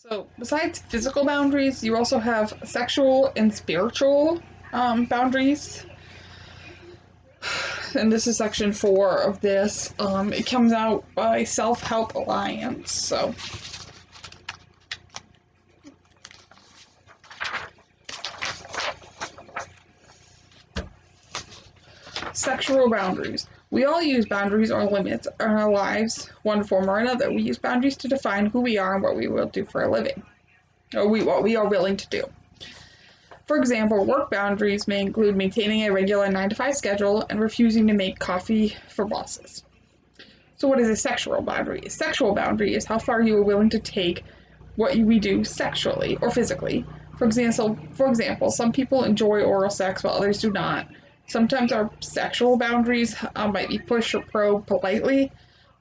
So, besides physical boundaries, you also have sexual and spiritual boundaries. And this is section 4 of this. It comes out by Self Help Alliance. So, sexual boundaries. We all use boundaries or limits in our lives, one form or another. We use boundaries to define who we are and what we will do for a living, or what we are willing to do. For example, work boundaries may include maintaining a regular 9 to 5 schedule and refusing to make coffee for bosses. So what is a sexual boundary? A sexual boundary is how far you are willing to take what we do sexually or physically. For example, some people enjoy oral sex while others do not. Sometimes our sexual boundaries might be pushed or probed politely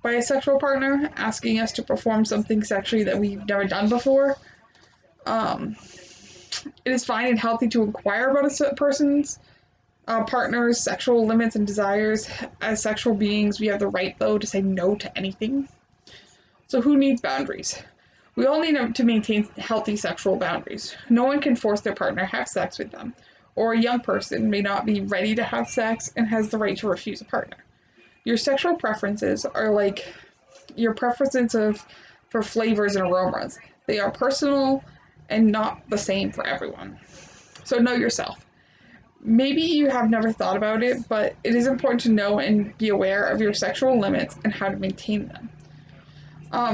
by a sexual partner, asking us to perform something sexually that we've never done before. It is fine and healthy to inquire about a person's partner's sexual limits and desires. As sexual beings, we have the right, though, to say no to anything. So who needs boundaries? We all need to maintain healthy sexual boundaries. No one can force their partner to have sex with them, or a young person may not be ready to have sex and has the right to refuse a partner. Your sexual preferences are like your preferences for flavors and aromas. They are personal and not the same for everyone. So know yourself. Maybe you have never thought about it, but it is important to know and be aware of your sexual limits and how to maintain them.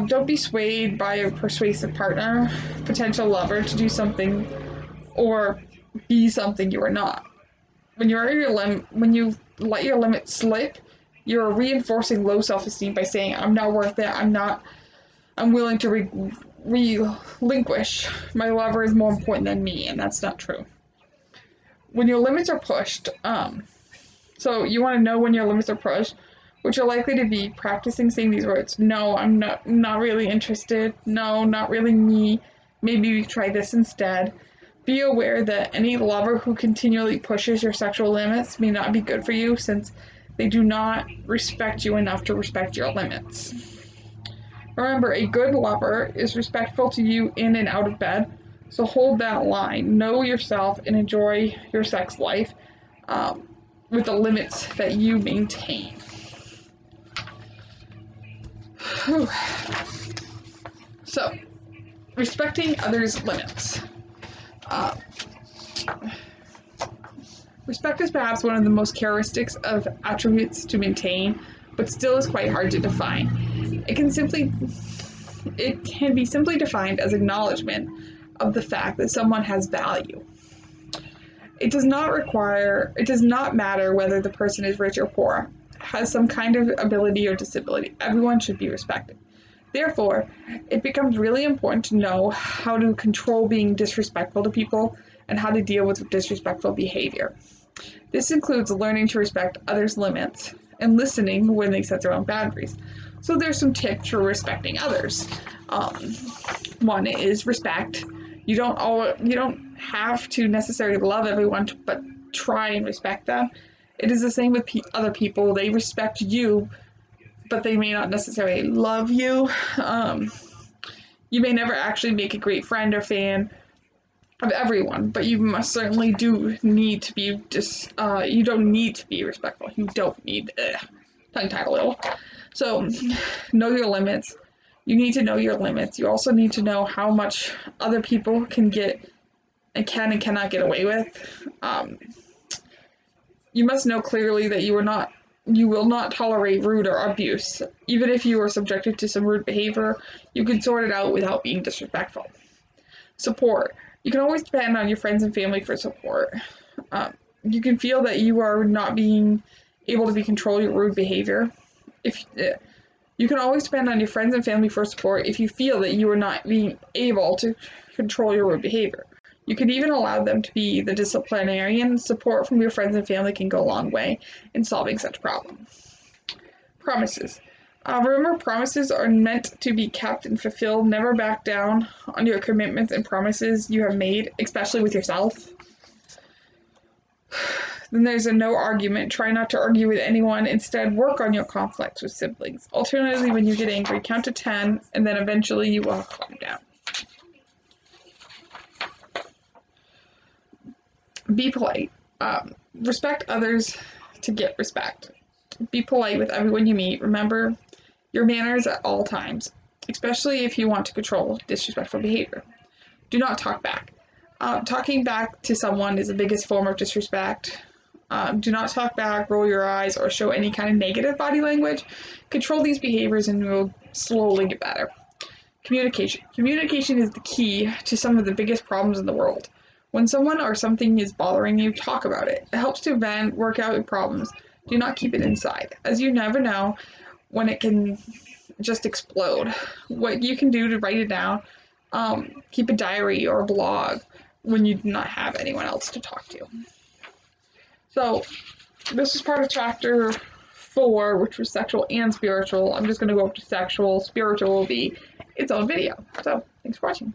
Don't be swayed by a persuasive partner, potential lover, to do something or be something you are not. When you let your limit slip, you're reinforcing low self-esteem by saying, "I'm not worth it. I'm willing to relinquish. My lover is more important than me," and that's not true. When your limits are pushed, so you want to know when your limits are pushed, which are likely to be practicing saying these words: "No, I'm not really interested. No, not really me. Maybe we try this instead." Be aware that any lover who continually pushes your sexual limits may not be good for you, since they do not respect you enough to respect your limits. Remember, a good lover is respectful to you in and out of bed, so hold that line. Know yourself and enjoy your sex life with the limits that you maintain. Whew. So, respecting others' limits. Respect is perhaps one of the most characteristics of attributes to maintain, but still is quite hard to define. It can be simply defined as acknowledgement of the fact that someone has value. It does not matter whether the person is rich or poor, has some kind of ability or disability. Everyone should be respected. Therefore, it becomes really important to know how to control being disrespectful to people and how to deal with disrespectful behavior. This includes learning to respect others' limits and listening when they set their own boundaries. So there's some tips for respecting others. One is respect. You don't have to necessarily love everyone, but try and respect them. It is the same with other people. They respect you, but they may not necessarily love you. You may never actually make a great friend or fan of everyone, but you must certainly do need to be you don't need to be respectful. You don't need tongue tied a little. So know your limits. You need to know your limits. You also need to know how much other people can and cannot get away with. You must know clearly that you will not tolerate rude or abuse. Even if you are subjected to some rude behavior, you can sort it out without being disrespectful. Support. You can always depend on your friends and family for support. You can feel that you are not being able to control your rude behavior. You can always depend on your friends and family for support if you feel that you are not being able to control your rude behavior. You can even allow them to be the disciplinarian. Support from your friends and family can go a long way in solving such problems. Promises. Remember, promises are meant to be kept and fulfilled. Never back down on your commitments and promises you have made, especially with yourself. Then there's a no argument. Try not to argue with anyone. Instead, work on your conflicts with siblings. Alternatively, when you get angry, count to 10, and then eventually you will calm down. Be polite. Respect others to get respect. Be polite with everyone you meet. Remember your manners at all times, especially if you want to control disrespectful behavior. Do not talk back. Talking back to someone is the biggest form of disrespect. Do not talk back, roll your eyes, or show any kind of negative body language. Control these behaviors and you'll slowly get better. Communication. Communication is the key to some of the biggest problems in the world. When someone or something is bothering you, talk about it. It helps to vent, work out your problems. Do not keep it inside, as you never know when it can just explode. What you can do to write it down, keep a diary or a blog when you do not have anyone else to talk to. So, this is part of chapter 4, which was sexual and spiritual. I'm just going to go up to sexual. Spiritual will be its own video. So, thanks for watching.